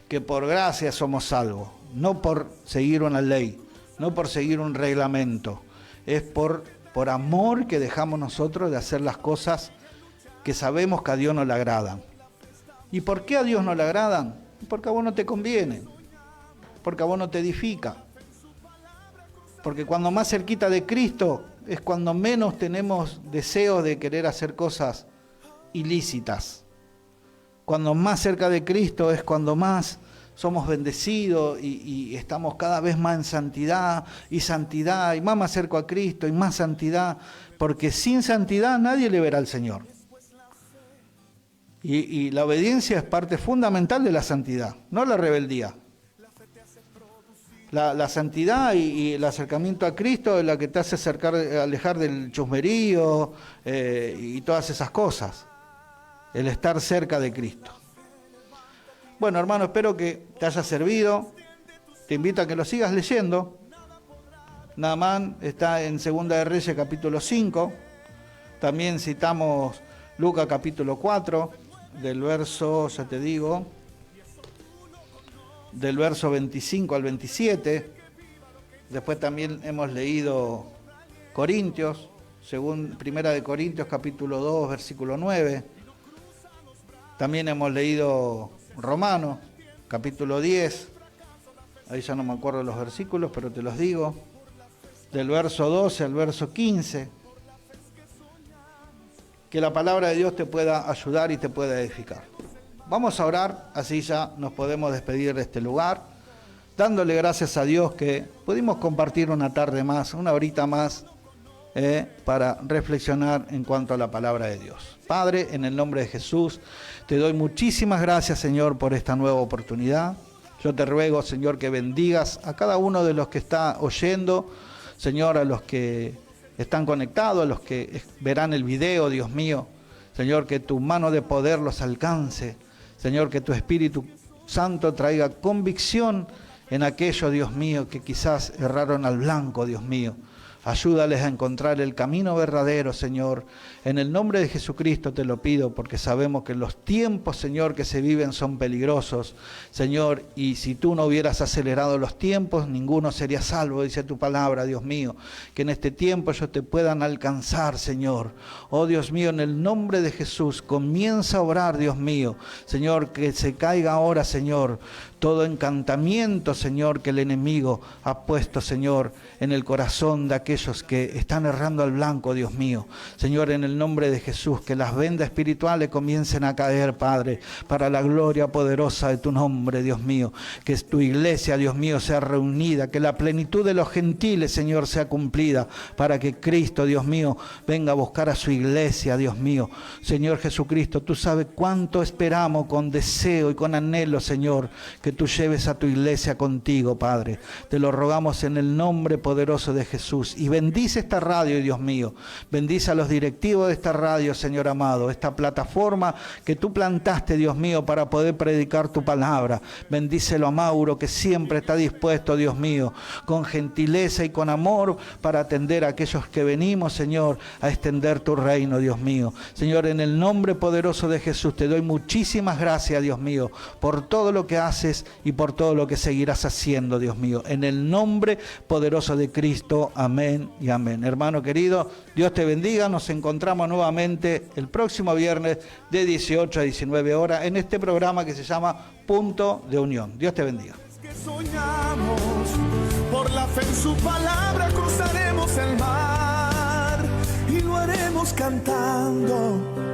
que por gracia somos salvos, no por seguir una ley, no por seguir un reglamento. Es por amor que dejamos nosotros de hacer las cosas que sabemos que a Dios no le agradan. ¿Y por qué a Dios no le agradan? Porque a vos no te conviene, porque a vos no te edifica. Porque cuando más cerquita de Cristo es cuando menos tenemos deseos de querer hacer cosas ilícitas. Cuando más cerca de Cristo es cuando más somos bendecidos y estamos cada vez más en santidad y más me acerco a Cristo y más santidad, porque sin santidad nadie le verá al Señor. Y la obediencia es parte fundamental de la santidad, no la rebeldía. La santidad y el acercamiento a Cristo es la que te hace alejar del chusmerío y todas esas cosas. El estar cerca de Cristo. Bueno, hermano, espero que te haya servido. Te invito a que lo sigas leyendo. Naamán está en Segunda de Reyes capítulo 5. También citamos Lucas capítulo 4, del verso, ya te digo, del verso 25 al 27. Después también hemos leído Corintios, según Primera de Corintios capítulo 2, versículo 9. También hemos leído Romanos capítulo 10, ahí ya no me acuerdo los versículos, pero te los digo, del verso 12 al verso 15. Que la palabra de Dios te pueda ayudar y te pueda edificar. Vamos a orar, así ya nos podemos despedir de este lugar, dándole gracias a Dios que pudimos compartir una tarde más, una horita más, para reflexionar en cuanto a la palabra de Dios. Padre, en el nombre de Jesús, te doy muchísimas gracias, Señor, por esta nueva oportunidad. Yo te ruego, Señor, que bendigas a cada uno de los que está oyendo, Señor, a los que están conectados, a los que verán el video, Dios mío. Señor, que tu mano de poder los alcance. Señor, que tu Espíritu Santo traiga convicción en aquellos, Dios mío, que quizás erraron al blanco, Dios mío. Ayúdales a encontrar el camino verdadero, Señor. En el nombre de Jesucristo te lo pido, porque sabemos que los tiempos, Señor, que se viven son peligrosos, Señor, y si tú no hubieras acelerado los tiempos, ninguno sería salvo, dice tu palabra, Dios mío. Que en este tiempo ellos te puedan alcanzar, Señor. Oh, Dios mío, en el nombre de Jesús, comienza a orar, Dios mío. Señor, que se caiga ahora, Señor, todo encantamiento, Señor, que el enemigo ha puesto, Señor, en el corazón de aquellos que están errando al blanco, Dios mío. Señor, en el nombre de Jesús, que las vendas espirituales comiencen a caer, Padre, para la gloria poderosa de tu nombre, Dios mío. Que tu iglesia, Dios mío, sea reunida, que la plenitud de los gentiles, Señor, sea cumplida, para que Cristo, Dios mío, venga a buscar a su iglesia, Dios mío. Señor Jesucristo, tú sabes cuánto esperamos con deseo y con anhelo, Señor, que tú lleves a tu iglesia contigo, Padre. Te lo rogamos en el nombre poderoso de Jesús. Y bendice esta radio, Dios mío. Bendice a los directivos de esta radio, Señor amado. Esta plataforma que tú plantaste, Dios mío, para poder predicar tu palabra. Bendícelo a Mauro, que siempre está dispuesto, Dios mío, con gentileza y con amor para atender a aquellos que venimos, Señor, a extender tu reino, Dios mío. Señor, en el nombre poderoso de Jesús, te doy muchísimas gracias, Dios mío, por todo lo que haces haces y por todo lo que seguirás haciendo, Dios mío. En el nombre poderoso de Cristo, amén y amén. Hermano querido, Dios te bendiga. Nos encontramos nuevamente el próximo viernes de 18 a 19 horas en este programa que se llama Punto de Unión. Dios te bendiga. Que soñamos, por la fe en su palabra cruzaremos el mar y lo haremos cantando.